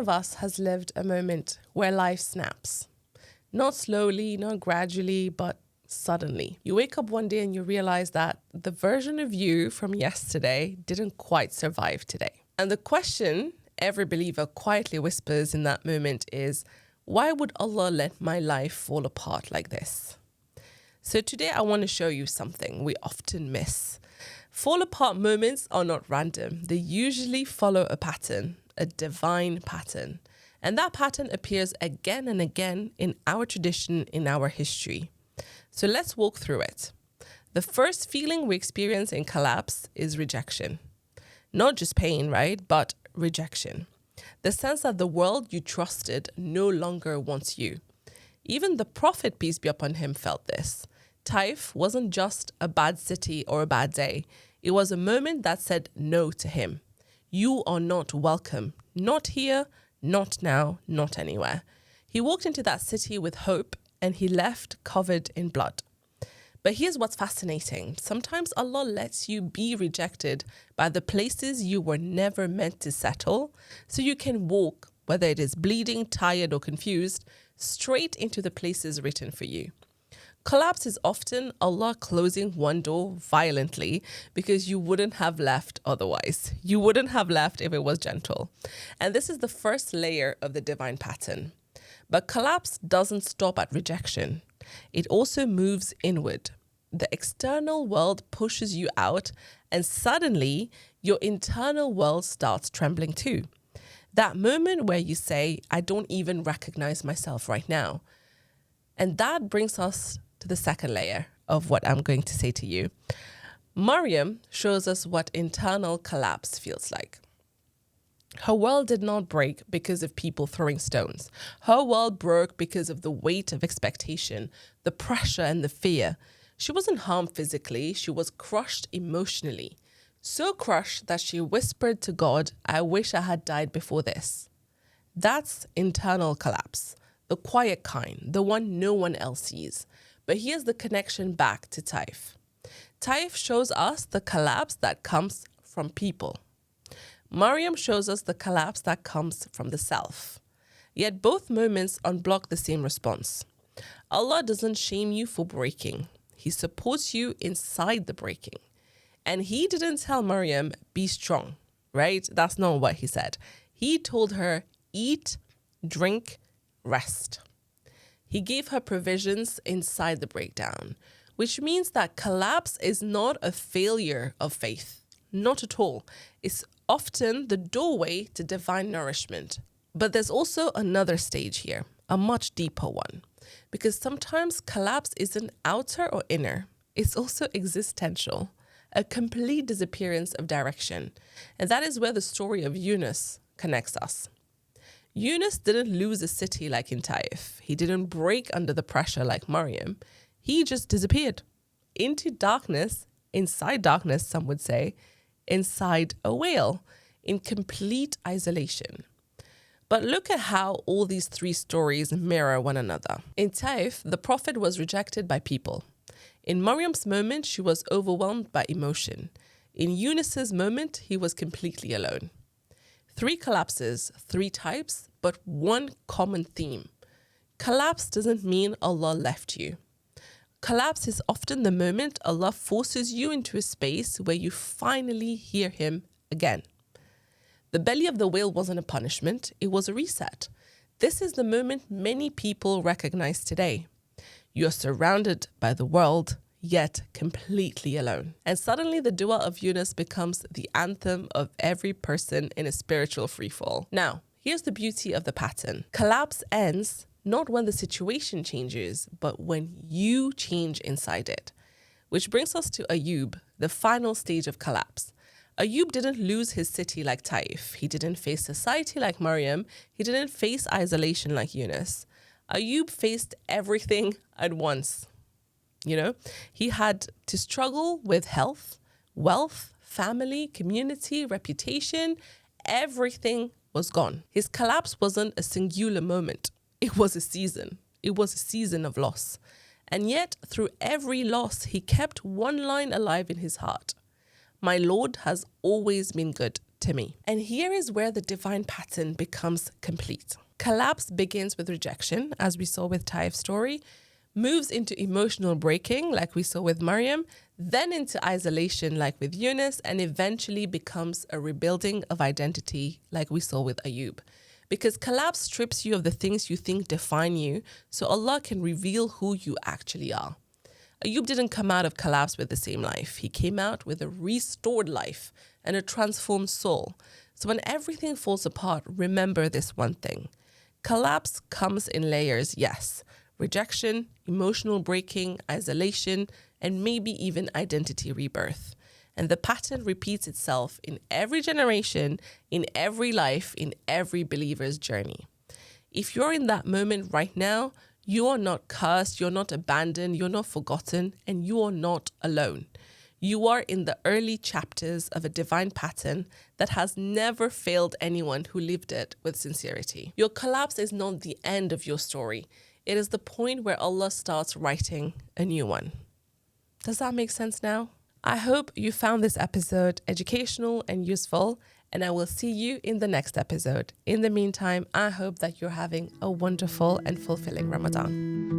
of us has lived a moment where life snaps? Not slowly, not gradually, but suddenly. You wake up one day and you realize that the version of you from yesterday didn't quite survive today. And the question every believer quietly whispers in that moment is, why would Allah let my life fall apart like this? So today I want to show you something we often miss. Fall apart moments are not random. They usually follow a pattern, a divine pattern. And that pattern appears again and again in our tradition, in our history. So let's walk through it. The first feeling we experience in collapse is rejection. Not just pain, right? But rejection. The sense that the world you trusted no longer wants you. Even the Prophet, peace be upon him, felt this. Taif wasn't just a bad city or a bad day. It was a moment that said no to him. You are not welcome. Not here, not now, not anywhere. He walked into that city with hope and he left covered in blood. But here's what's fascinating. Sometimes Allah lets you be rejected by the places you were never meant to settle, so you can walk, whether it is bleeding, tired, or confused, straight into the places written for you. Collapse is often Allah closing one door violently because you wouldn't have left otherwise. You wouldn't have left if it was gentle. And this is the first layer of the divine pattern. But collapse doesn't stop at rejection. It also moves inward. The external world pushes you out, and suddenly your internal world starts trembling too. That moment where you say, I don't even recognize myself right now. And that brings us to the second layer of what I'm going to say to you. Maryam shows us what internal collapse feels like. Her world did not break because of people throwing stones. Her world broke because of the weight of expectation, the pressure and the fear. She wasn't harmed physically, she was crushed emotionally. So crushed that she whispered to God, I wish I had died before this. That's internal collapse, the quiet kind, the one no one else sees. But here's the connection back to Taif. Taif shows us the collapse that comes from people. Maryam shows us the collapse that comes from the self. Yet both moments unblock the same response. Allah doesn't shame you for breaking. He supports you inside the breaking. And he didn't tell Maryam, be strong, right? That's not what he said. He told her, eat, drink, rest. He gave her provisions inside the breakdown, which means that collapse is not a failure of faith. Not at all. It's often the doorway to divine nourishment. But there's also another stage here, a much deeper one. Because sometimes collapse isn't outer or inner. It's also existential, a complete disappearance of direction. And that is where the story of Yunus connects us. Yunus didn't lose a city like in Taif. He didn't break under the pressure like Maryam. He just disappeared into darkness, inside darkness, some would say, inside a whale, in complete isolation. But look at how all these three stories mirror one another. In Taif, the Prophet was rejected by people. In Maryam's moment, she was overwhelmed by emotion. In Yunus's moment, he was completely alone. Three collapses, three types, but one common theme. Collapse doesn't mean Allah left you. Collapse is often the moment Allah forces you into a space where you finally hear Him again. The belly of the whale wasn't a punishment, it was a reset. This is the moment many people recognize today. You're surrounded by the world, yet completely alone. And suddenly the dua of Yunus becomes the anthem of every person in a spiritual freefall. Now, here's the beauty of the pattern. Collapse ends not when the situation changes, but when you change inside it. Which brings us to Ayub, the final stage of collapse. Ayub didn't lose his city like Taif. He didn't face society like Maryam. He didn't face isolation like Yunus. Ayub faced everything at once. He had to struggle with health, wealth, family, community, reputation. Everything was gone. His collapse wasn't a singular moment. It was a season. It was a season of loss. And yet, through every loss, he kept one line alive in his heart. My Lord has always been good to me. And here is where the divine pattern becomes complete. Collapse begins with rejection, as we saw with Taif's story, moves into emotional breaking, like we saw with Maryam, then into isolation, like with Yunus, and eventually becomes a rebuilding of identity, like we saw with Ayub. Because collapse strips you of the things you think define you, so Allah can reveal who you actually are. Ayub didn't come out of collapse with the same life. He came out with a restored life and a transformed soul. So when everything falls apart, remember this one thing. Collapse comes in layers, yes. Rejection, emotional breaking, isolation, and maybe even identity rebirth. And the pattern repeats itself in every generation, in every life, in every believer's journey. If you're in that moment right now, you are not cursed, you're not abandoned, you're not forgotten, and you are not alone. You are in the early chapters of a divine pattern that has never failed anyone who lived it with sincerity. Your collapse is not the end of your story. It is the point where Allah starts writing a new one. Does that make sense now? I hope you found this episode educational and useful, and I will see you in the next episode. In the meantime, I hope that you're having a wonderful and fulfilling Ramadan.